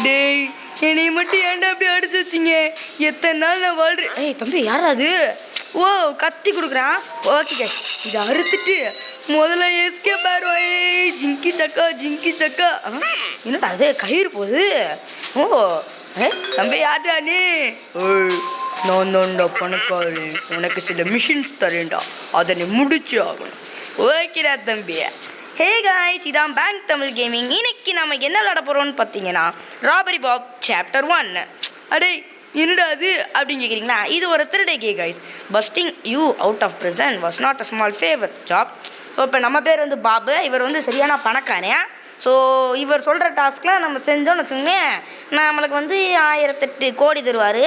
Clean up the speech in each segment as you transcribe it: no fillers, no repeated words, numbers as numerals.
டேய் என்னை மட்டும் ஏன்டா அப்படி அடிச்சு வச்சிங்க? எத்தனை நாள் நான் வாழ்றேன். ஏய் தம்பி யாரா அது? ஓ கத்தி கொடுக்குறான். ஓகே இதை அறுத்துட்டு முதல்ல எஸ்கேப் ஆயிடுவாய். ஜிங்கி சக்கா. என்னடா அது கயிறு போகுது? ஓ தம்பி யாரா நீ? ஓய் நான் தான்டா பணக்காரி, உனக்கு சில மிஷின்ஸ் தரேன்டா, அதை நீ முடிச்சு ஆகணும். ஓகேடா தம்பி. ஹே காய்ஸ், இதான் பேங்க் தமிழ் கேமிங். இன்னைக்கு நம்ம என்ன விளாட போகிறோம்னு பார்த்தீங்கன்னா ராபரி பாப் சாப்டர் 1. அடே என்னடா அது அப்படின்னு கேட்குறீங்களா? இது ஒரு திருடை கே guys. Busting you out of prison was not a small favour job. So இப்போ நம்ம பேர் வந்து பாபு, இவர் வந்து சரியான பணக்காரன். ஸோ இவர் சொல்கிற டாஸ்க்லாம் நம்ம செஞ்சோன்னு வச்சுக்கோங்களேன், நம்மளுக்கு வந்து 1008 கோடி தருவார்.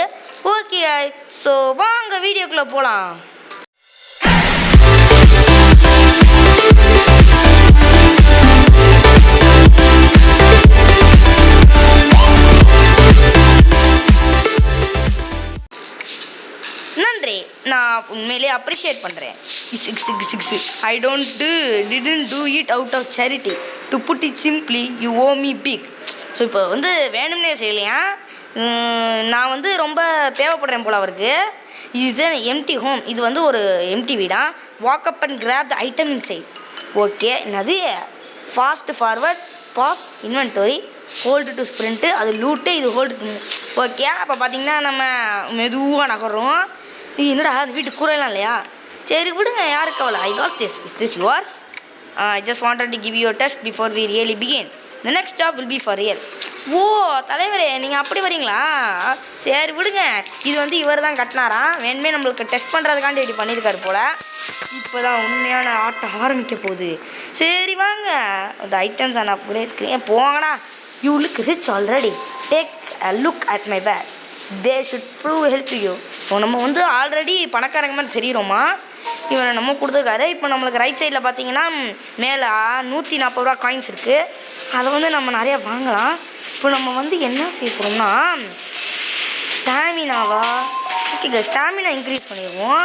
ஓகே ஸோ வாங்க வீடியோக்குள்ளே போகலாம். நன்றி, நான் உண்மையிலே அப்ரிஷியேட் பண்ணுறேன். I didn't do it out of charity. To put it simply you owe me big. So இப்போ வந்து வேணும்னே செய்யலையா, நான் வந்து ரொம்ப தேவைப்படுறேன் போல் அவருக்கு. இது எம்டி ஹோம், இது வந்து ஒரு எம்டி வீடா. Walk up and grab the item inside. Okay என்னது? Fast forward, pause inventory, hold to sprint, அது லூட்டு, இது ஹோல்டு டு. ஓகே அப்போ பார்த்தீங்கன்னா நம்ம மெதுவாக நகர்றோம். என்னடா அந்த வீட்டுக்கு கூறலாம் இல்லையா? சரி விடுங்க, யாருக்கு கவலை. I got this. Is this yours? I just wanted to give you a test before we really begin. The next job will be for real. ஓ தலைவரே, நீங்கள் அப்படி வரீங்களா? சரி விடுங்க, இது வந்து இவர் தான் கட்டினாராம். வேணுமே நம்மளுக்கு டெஸ்ட் பண்ணுறதுக்காண்டி இப்படி பண்ணியிருக்காரு போல். இப்போ தான் உண்மையான ஆட்டம் ஆரம்பிக்க போகுது. சரி வாங்க, அந்த ஐட்டம்ஸ் நான் அப்படியே இருக்கிறேன். போங்கண்ணா. You look rich already. Take a look at my patch. They should prove help you. So நம்ம வந்து ஆல்ரெடி பணக்காரங்க மாதிரி தெரியுறோமா? இவனை நம்ம கொடுத்துருக்காரு. இப்போ நம்மளுக்கு ரைட் சைடில் பார்த்தீங்கன்னா மேலே 140 ரூபா காயின்ஸ் இருக்குது. அதை வந்து நம்ம நிறையா வாங்கலாம். இப்போ நம்ம வந்து என்ன செய்ய போகிறோம்னா ஸ்டாமினாவா, ஓகே ஸ்டாமினா இன்க்ரீஸ் பண்ணிடுவோம்.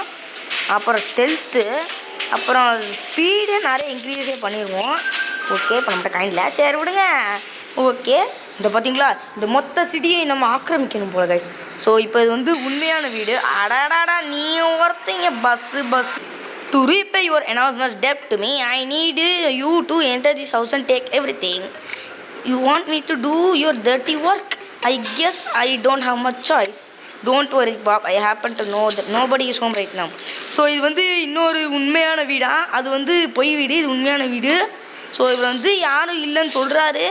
அப்புறம் ஸ்டெல்த்து, அப்புறம் ஸ்பீடு நிறைய இன்க்ரீஸே பண்ணிடுவோம். ஓகே இப்போ நம்மகிட்ட காயினில். சரி விடுங்க. ஓகே இந்த பார்த்தீங்களா, இந்த மொத்த சிட்டியை நம்ம ஆக்கிரமிக்கணும் போல கைஸ். ஸோ இப்போ இது வந்து உண்மையான வீடு. அடாடாடா நீ ஒருத்தங்க bus to repay your announcement டெப்ட் to me. I need you to enter this house and take everything. You want me to do your dirty work? I guess I don't have much choice. Don't worry pop, I happen to know that nobody is home right now. So இது வந்து இன்னொரு உண்மையான வீடா, அது வந்து பொய் வீடு, இது உண்மையான வீடு. ஸோ இது வந்து யாரும் இல்லைன்னு சொல்கிறாரு.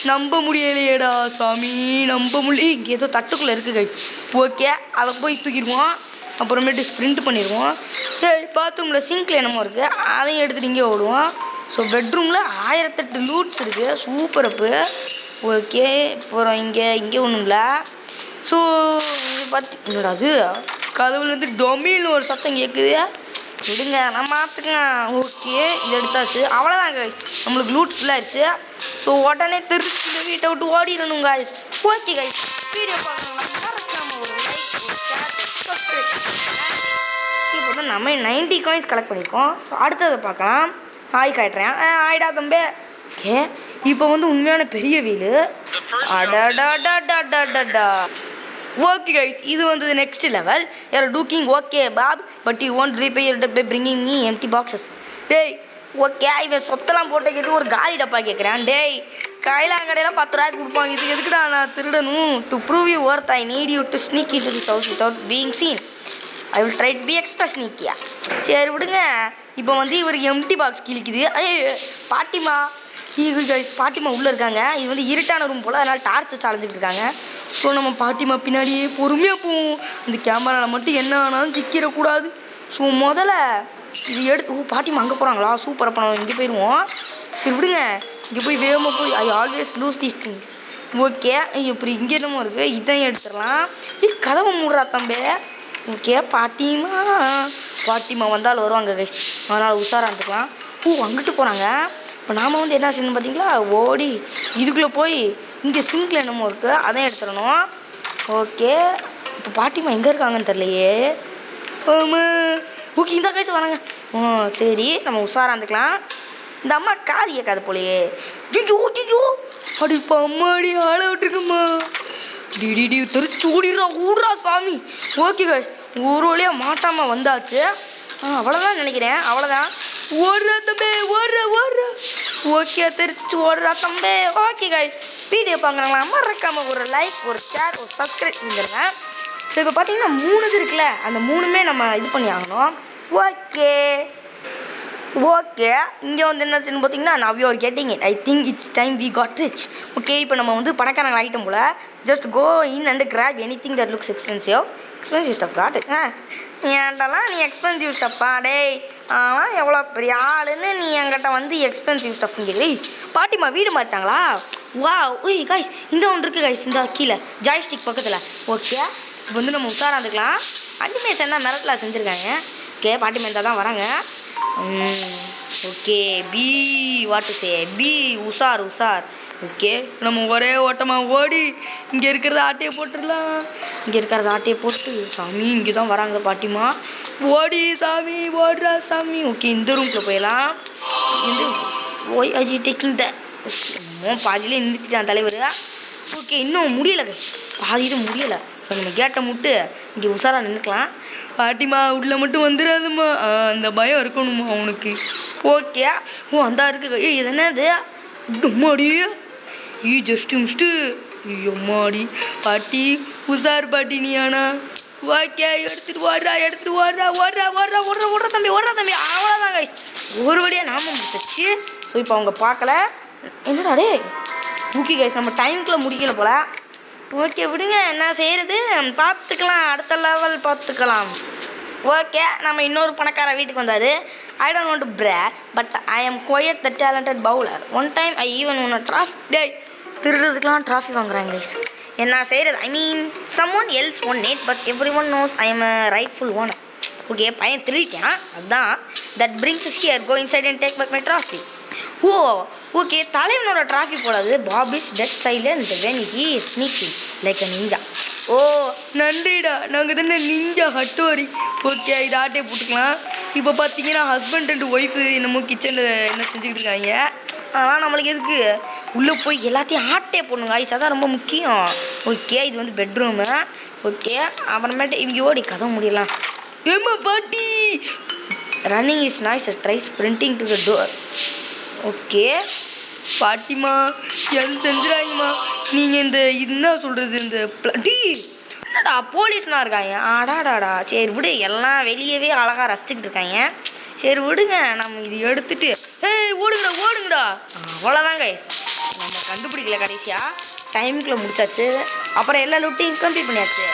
நம்ப முடியலையேடா சாமி, நம்ப முடியல. இங்கே ஏதோ தட்டுக்குள்ளே இருக்குது கைஸ். ஓகே அதை போய் தூக்கிடுவோம். அப்புறமேட்டு ஸ்ப்ரிண்ட் பண்ணிடுவோம். சரி பாத்ரூமில் சிங்கில் என்னமோ இருக்குது, அதையும் எடுத்துகிட்டு இங்கே ஓடுவோம். ஸோ பெட்ரூமில் 1008 லூட்ஸ் இருக்குது. சூப்பர் அப்பு. ஓகே அப்புறம் இங்கே ஒன்றும் இல்லை. ஸோ பார்த்து என்னடா அது, கதவுலேருந்து டொமின்னு ஒரு சத்தம் கேட்குது. விடுங்க நான் பார்த்துக்கேன். ஓகே இது எடுத்தாச்சு, அவ்வளோதாங்க நம்மளுக்கு லூட் ஃபுல்லாகிடுச்சு. ஸோ உடனே திருச்சி இந்த வீட்டை விட்டு ஓடிடணும் காய்ஸ். ஓகே காய்ஸ், வீடியோ பார்க்கலாம். இப்போ வந்து நம்ம 90 காயின்ஸ் கலெக்ட் பண்ணியிருக்கோம். ஸோ அடுத்ததை பார்க்கலாம். ஹாய் காட்டுறேன். ஆயிடா தம்பே. ஓகே இப்போ வந்து உண்மையான பெரிய வீடு. அடாடாடாடாடாடா. ஓகே கைஸ், இது வந்து நெக்ஸ்ட் லெவல். யார் டூக்கிங் okay Bob, but you want repay your debt by bringing me empty boxes. டேய் ஓகே இவன் சொத்தெல்லாம் போட்டு எது ஒரு காலி டப்பா கேட்குறான். டேய் கைலாங்கடையெல்லாம் 10 ரூபாய்க்கு கொடுப்பாங்க, இதுக்கு எதுக்குடா நான் திருடணும்? To prove you worth I need you to sneak into this house without being seen. I will try to be extra ஸ்னீக்கியா. சரி விடுங்க. இப்போ வந்து இவர் எம்டி பாக்ஸ் கிழிக்குது. பாட்டிமா பாட்டிமா உள்ளே இருக்காங்க. இது வந்து இருட்டான ரூம் போல், அதனால் டார்ச் வச்சு அலைஞ்சிட்டு இருக்காங்க. ஸோ நம்ம பாட்டிமா பின்னாடியே பொறுமையாக போவோம். இந்த கேமராவில் மட்டும் என்ன ஆனாலும் சிக்கிடக்கூடாது. ஸோ முதல்ல இது எடுத்து பாட்டிமா அங்கே போகிறாங்களா? சூப்பர். அப்போ நம்ம இங்கே போயிடுவோம். சரி விடுங்க, இங்கே போய் வேகமாக போய் I always lose these things. Okay இப்படி இங்கே என்னமோ இருக்குது, இதையும் எடுத்துடலாம். கதவை மூடுறா தம்பே. ஓகே பாட்டிமா வந்தாலும் வருவாங்க கைஸ், அதனால் உஷாராக இருந்துக்கலாம். அங்கிட்டு போகிறாங்க. இப்போ நாம் வந்து என்ன செய்யணும் பார்த்தீங்களா, ஓடி இதுக்குள்ளே போய் இங்கே சிங்கில் என்னமோ இருக்குது, அதையும் எடுத்துடணும். ஓகே இப்போ பாட்டிமா எங்கே இருக்காங்கன்னு தெரியலையே. ஓகே இந்த கைத்து வராங்க. சரி நம்ம உஷாராக இருந்துக்கலாம். இந்த அம்மா காது கேட்காது போலையே. ஜிஜோ ஜிஜோ அடி இப்போ அம்மாடி ஆளை விட்டுருக்குமா. டிடி தெரிச்சு ஓடுறா சாமி. ஓகே கைஸ், ஒரு வழியாக மாட்டாமல் வந்தாச்சு. அவ்வளோதான் நினைக்கிறேன். அவ்வளோதான். ஓடுறா தம்பி, ஓடுற. ஓகே, தெரிச்சு ஓடுறா தம்பி. ஓகே கைஸ், வீடியோ பார்க்குறாங்களா மறக்காமல் ஒரு லைக், ஒரு ஷேர், ஒரு சப்ஸ்கிரைப் பண்ணிடுங்க. ஸோ இப்போ பார்த்தீங்கன்னா 3 இது இருக்குல்ல, அந்த 3மே நம்ம இது பண்ணி ஆகணும். ஓகே இங்கே வந்து என்ன செய்யணும் பார்த்தீங்கன்னா, now you are getting it. I think it's time we got rich. Okay, இப்போ நம்ம வந்து பணக்காரங்க ஆகிட்டோம் போல். Just go in and grab anything that looks expensive stuff. காட்டு ஏன்டெல்லாம் நீ எக்ஸ்பென்சிவ் ஸ்டப்பா டேய்? எவ்வளோ பெரிய ஆளுன்னு நீ என்கிட்ட வந்து எக்ஸ்பென்சிவ் ஸ்டப்னு கேட்குறீ. பாட்டிமா வீடு மாட்டாங்களா? வா ஓய் காய்ஸ், இந்த ஒன்று இருக்குது காய்ஸ், இந்த கீழே ஜாய்ஸ்டிக் பக்கத்தில். ஓகே, இப்போ வந்து நம்ம உஷாராக இருந்துக்கலாம். அனிமேஷன் தான் மிரட்டலாக செஞ்சுருக்காங்க. ஓகே, பாட்டிமா இருந்தால் தான் வராங்க. Okay, be what to say, be உஷார். ஓகே, நம்ம ஒரே ஓட்டமாக ஓடி இங்கே இருக்கிறத ஆட்டையை போட்டுடலாம். இங்கே இருக்கிறத ஆட்டையை போட்டு சாமி இங்கே தான் வராங்க பாட்டிமா. ஓடி சாமி, ஓடுறா சாமி. ஓகே, இந்த ரூம்குள்ளே போயிடலாம். இந்த ஓய் அஜி டேக்கிங் த. ஓகே, பாதியிலே நிறுத்திட்டான் தலைவர். ஓகே, இன்னும் முடியலை, பாதியிலும் முடியலை. ஸோ நம்ம கேட்டை முட்டு இங்கே உஷாராக நின்றுக்கலாம். பாட்டிமா உள்ளே மட்டும் வந்துடாதும்மா, அந்த பயம் இருக்கணுமா அவனுக்கு. ஓகே, அந்த இருக்கு. இது என்னது? அம்மாடி ஜஸ்ட்டு மிஸ்ட்டு. அம்மாடி பாட்டி உஷார் பாட்டி நீ. ஆனா ஓகே, எடுத்துட்டு ஓடுறா தம்பி. அவ்வளோதான் கைஸ், ஒரு வழியாக நாம முடிச்சிச்சு. ஸோ இப்போ அவங்க பார்க்கல. என்னடா டே? ஓகே கைஸ், நம்ம டைமுக்குள்ளே முடிக்கல போல. ஓகே விடுங்க, என்ன செய்கிறது, பார்த்துக்கலாம், அடுத்த லெவல் பார்த்துக்கலாம். ஓகே, நம்ம இன்னொரு பணக்கார வீட்டுக்கு வந்தார். I don't want to brag, but I am quite the talented bowler. One time I even won a trophy. டேய், திருடுறதுக்கெலாம் ட்ராஃபி வாங்குறாங்க கைஸ். என்ன செய்கிறது? ஐ மீன் someone else won it, but everyone knows I am a rightful owner. Okay, பையன் திருடிட்டான், அதுதான். that brings us here. Go inside and take back my trophy. Okay, தலைவனோட trophy போடாது. Bob is dead silent when he is sneaking like a ninja. நன்றிடா, நாங்கள் தானே ninja Hattori. Okay, இது ஆட்டையை போட்டுக்கலாம். இப்போ பார்த்தீங்கன்னா ஹஸ்பண்ட் அண்ட் ஒய்ஃபு என்னமோ கிச்சனில் என்ன செஞ்சுக்கிட்டு இருக்காங்க. ஆனால் நம்மளுக்கு எதுக்கு உள்ளே போய் எல்லாத்தையும் ஆட்டையை போடணுங்க ஐஸ், அதான் ரொம்ப முக்கியம். ஓகே, இது வந்து பெட்ரூமு. ஓகே, அப்புறமேட்டு இவங்க ஓடி கதை முடியலாம். ஏம்மா பாட்டி, running is noise, try sprinting to the door. Okay பாட்டிமா, எதுவும் செஞ்சுறாங்கம்மா. நீங்கள் இந்த என்ன சொல்கிறது, இந்த என்னடா போலீஸ்லாம் இருக்காங்க. ஆடாடாடா, சரி விடு, எல்லாம் வெளியவே அழகாக ரசிச்சுக்கிட்டு இருக்காங்க. சரி விடுங்க, நம்ம இது எடுத்துட்டு ஓடுங்கடா. அவ்வளோதாங்க, நம்ம கண்டுபிடிக்கல, கடைசியாக டைமுக்குள்ளே முடிச்சாச்சு. அப்புறம் எல்லா லூட்டையும் கம்ப்ளீட் பண்ணியாச்சு.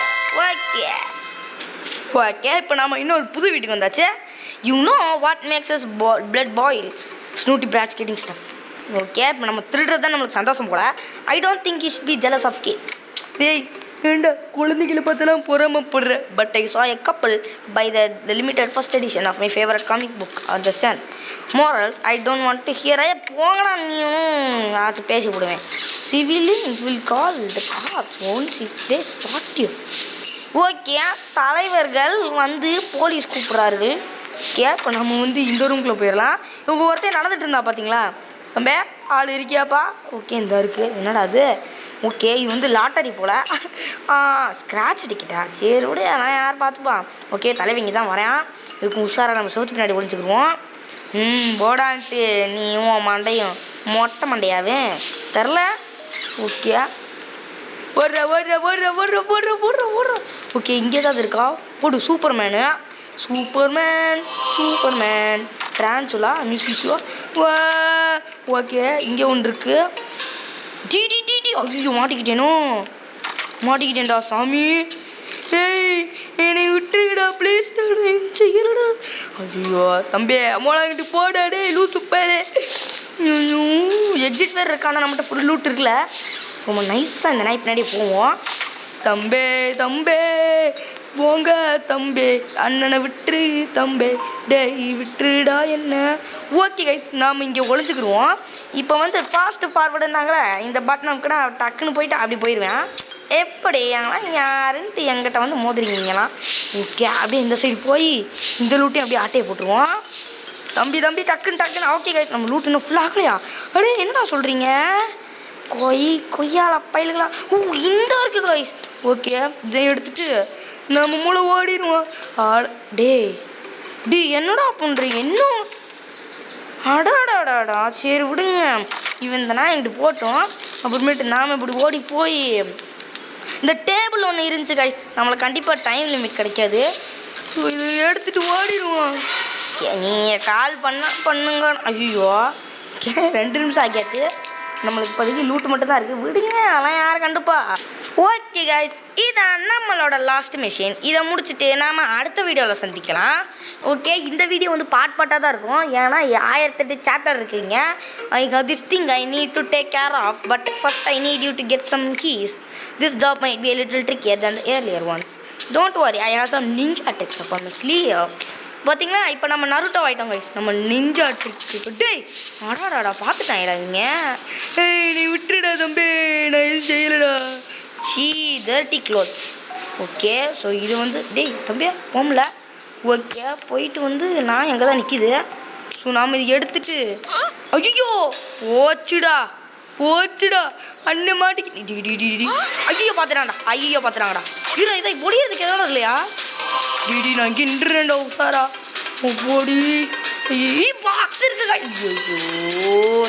ஓகே, இப்போ நம்ம இன்னொரு புது வீட்டுக்கு வந்தாச்சு. You know what makes us blood boil? Snooty brats getting stuff. Okay, இப்போ நம்ம திருடுறது தான் நம்மளுக்கு சந்தோஷம் போல. I don't think you should be jealous of kids. ஏய் ஏண்டா குழந்தைகளை பார்த்தெல்லாம் பொறாமப்படுற. But I saw a couple by the limited first edition of my favorite comic book on the sun. Morals, I don't want to hear. போங்கடா நீயும், அது பேசி விடுவேன். Civilians will call the cops once if they spot you. Okay, தலைவர்கள் வந்து police கூப்பிட்றார்கள். Okay, இப்போ நம்ம வந்து இந்த ரூம்குள்ளே போயிடலாம். இவங்க ஒருத்தர் நடந்துட்டு இருந்தா பார்த்தீங்களா? நம்ம ஆள் இருக்கியாப்பா? ஓகே, இந்த இருக்குது. என்னடா அது? ஓகே, இது வந்து லாட்டரி போல். ஸ்க்ராட்ச் டிக்கெட்டா? சரி விடு, நான் யார் பார்த்துப்பா. ஓகே, தலைவங்க தான் வரேன். இதுக்கு உஷாராக நம்ம செவத்து பின்னாடி ஒழிஞ்சிக்கிடுவோம். போடான்ட்டு நீ உன் மண்டையும் மொட்டை மண்டையாவே தெரில. ஓகே, ஓடுற. ஓகே, இங்கே தான் இருக்கா? போடு. சூப்பர்மேன் ட்ரான்ஸுலா மியூசிஷுவா. ஓகே, இங்கே ஒன்று இருக்குது. ஐயோ, மாட்டிக்கிட்டேன்டா சாமி. ஏய், என்னை விட்டுருடா ப்ளீஸ், செய்யலடா. ஐயோ தம்பி, மோளாங்கிட்டு போடாடே லூசு பேரு. எக்ஸிட் வேறு இருக்கானா? நம்மகிட்ட ஃபுல் லூட் இருக்குல்ல. ஸோ நம்ம நைஸாக இந்த நாய் பின்னாடி போவோம். தம்பே போங்க தம்பே, அண்ணனை விட்டுரு தம்பே, டேய் விட்டுருடா என்ன. ஓகே கைஸ், நாம் இங்கே ஒழிஞ்சுக்கிடுவோம். இப்போ வந்து ஃபாஸ்ட்டு ஃபார்வர்டுனாங்களே, இந்த பட்டனை கூட டக்குன்னு போயிட்டு அப்படி போயிடுவேன். எப்படி யாருன்ட்டு எங்கிட்ட வந்து மோதுறீங்கலாம். ஓகே, அப்படியே இந்த சைடு போய் இந்த லூட்டையும் அப்படியே ஆட்டையை போட்டுருவோம். தம்பி டக்குன்னு. ஓகே கைஸ், நம்ம லூட் இன்னும் ஃபுல் ஆகலையா? அடே என்னடா சொல்கிறீங்க? கொய்யால பயிலுங்களா இந்த இருக்கு காய்ஸ். ஓகே இதை எடுத்துட்டு நம்ம மூளை ஓடிடுவோம். டே என்னடா பண்ணுறீங்க இன்னும்? அடாடாடாடா சரி விடுங்க. இவன் இந்த நான் இங்கிட்டு போட்டோம். அப்புறமேட்டு நாம் இப்படி ஓடி போய் இந்த டேபிள் ஒன்று இருந்துச்சு காய்ஸ். நம்மளுக்கு கண்டிப்பாக டைம் லிமிட் கிடைக்காது. ஸோ இதை எடுத்துகிட்டு ஓடிடுவோம். நீங்கள் கால் பண்ணுங்க. ஐயோ 2 நிமிஷம் ஆகியாச்சு. நம்மளுக்கு இப்போதைக்கு லூட்டு மட்டும் தான் இருக்குது. விடுங்க அதெல்லாம் யாரும் கண்டுப்பா. ஓகே காய்ஸ் இதான் நம்மளோட லாஸ்ட் மிஷின். இதை முடிச்சுட்டு நாம் அடுத்த வீடியோவில் சந்திக்கலாம். ஓகே இந்த வீடியோ வந்து பார்ட்டாக தான் இருக்கும். ஏன்னா 1008 சாப்டர் இருக்குங்க. I have this thing I need to take care of. But first I need you to get some keys. This job might be a little trickier than the earlier ones. Don't worry, I have some ninja tricks up my sleeve. பார்த்தீங்களா இப்போ நம்ம Naruto ஆகிட்டோம் guys. நம்ம ninja tricks. டேய் அடாடாடா பார்த்துட்டாங்கடா இவங்க. நீ விட்டுடா தம்பி நான் எதுவும் செய்யலடா. dirty clothes. ஓகே ஸோ இது வந்து டேய் தம்பியா போம்ல. ஓகே போயிட்டு வந்து நான் எங்கே தான் நிற்கிது. ஸோ நாம் இது எடுத்துட்டு ஐயோ போச்சுடா அண்ணன் மாட்டிக்கு. ஐயோ பார்த்துறாங்கடா. இல்லை இதை பொடியதுக்கு எதாவது இல்லையா? நான் இங்கே நின்றுறேன்டா உசாரா. பொடி பாக்ஸ் இருக்கு. ஐயோ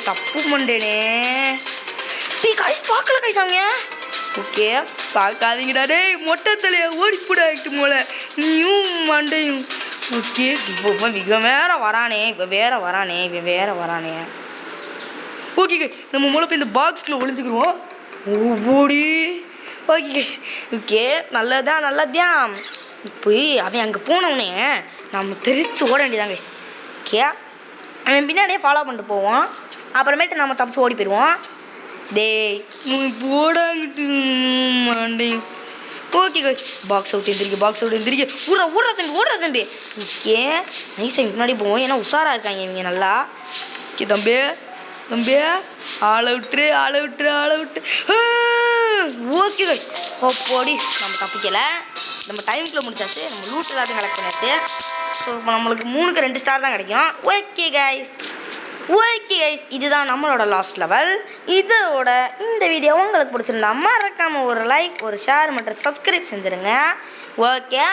தப்பு பண்ணேனே. காய்ஸ் பார்க்கல கைசாங்க. ஓகே பார்க்காதீங்கடா. டேய் மொட்டை தலையா ஓடிப்படா ஆகிட்டு போல நீயும் மண்டையும். ஓகே இப்போ இவன் வேற வரானே. ஓகே நம்ம மூளை போய் இந்த பாக்ஸ்குள்ளே ஒளிஞ்சுக்கிடுவோம். ஓடி ஓகே நல்லதான். இப்போ அவன் அங்கே போனவனே நம்ம தெரிச்சு ஓட வேண்டியதாங்க. ஓகே அவன் பின்னாடியே ஃபாலோ பண்ணிட்டு போவோம். அப்புறமேட்டு நம்ம தப்பிச்சு ஓடி போயிடுவோம். டேய் போடாங்கிட்டு மாண்டையும். ஓகே பாக்ஸ் அவுட் எந்திரிக்க ஊடுறா தம்பி. ஓகே நைஸாக முன்னாடி போவோம். ஏன்னா உஷாராக இருக்காங்க இவங்க நல்லா. ஓகே தம்பி ஆளை விட்டுரு. ஓகே கைஸ் போடி நம்ம தப்பிக்கல. நம்ம டைமுக்குள்ளே முடிச்சாச்சு. நம்ம லூட் எல்லாத்தையும் கலெக்ட் பண்ணியாச்சு. ஸோ இப்போ நம்மளுக்கு 3க்கு 2 ஸ்டார் தான் கிடைக்கும். ஓகே கைஸ் இதுதான் நம்மளோட லாஸ்ட் லெவல். இதோட இந்த வீடியோ உங்களுக்கு பிடிச்சிருந்தா மறக்காமல் ஒரு லைக் ஒரு ஷேர் மற்றும் சப்ஸ்கிரைப் செஞ்சுருங்க. ஓகே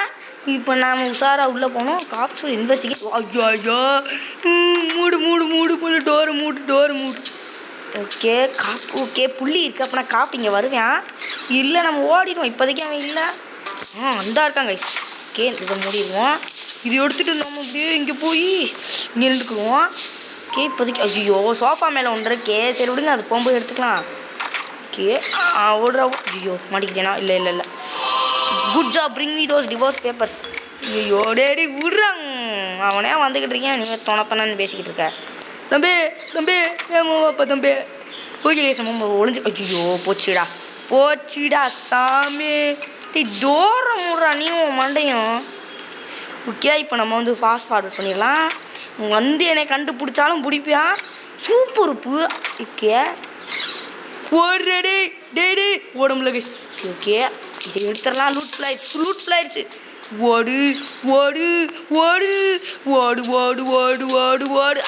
இப்போ நாம் உஷாராக உள்ளே போனோம். Capsule investigate. ஐயோ மூடு போல டோரை மூடு. ஓகே புள்ளி இருக்குது. அப்போ நான் காப்பு இங்கே வருவேன். இல்லை நம்ம ஓடிடுவோம். இப்போதைக்கு அவன் இல்லை. அந்தா இருக்காங்க. ஓகே இதை மூடிடுவோம். இது எடுத்துகிட்டு நம்ம அப்படியே இங்கே போய் இங்கே நின்றுக்குருவோம். ஓகே இப்போதைக்கு ஐயோ சோஃபா மேலே ஒன்று இருக்கே. சரி விடுங்க அது போகும்போது எடுத்துக்கலாம். ஓகே ஓடுறா. ஐயோ மாட்டிக்கிட்டேனா? இல்லை. Good job bring me those divorce papers. ஐயோ டேடி விட்றாங்க. அவனே வந்துக்கிட்டு இருக்கேன். நீங்கள் தொணப்பண்ணு பேசிக்கிட்டு இருக்க. தம்பி ஏமாப்பா தம்பி. ஓகே நம்ம ஒளிஞ்சு. ஐயோ போச்சுடா சாமி. டோரை மூடுறா நீ மண்டையும். ஓகே இப்போ நம்ம வந்து ஃபாஸ்ட் ஃபார்வர்ட் பண்ணிடலாம். வந்து என்னை கண்டுபிடிச்சாலும் பிடிப்பியான். சூப்பர் உப்பு. ஓகே ஓடுறே டே ஓட முடியல. ஓகே இதை எடுத்துடலாம். லூட் ஃபுல்லாயிடுச்சு. ஓடு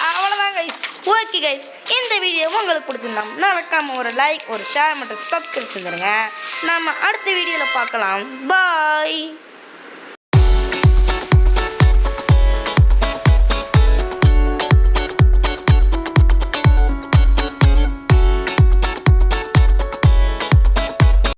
அவ்வளோதான் கைஸ். ஓகே கைஸ் இந்த வீடியோ உங்களுக்கு பிடிச்சிருந்தா மறக்காம ஒரு லைக் ஒரு ஷேர் மற்றும் சப்ஸ்கிரைப் செஞ்சுருங்க. நம்ம அடுத்த வீடியோவில் பார்க்கலாம். பாய்.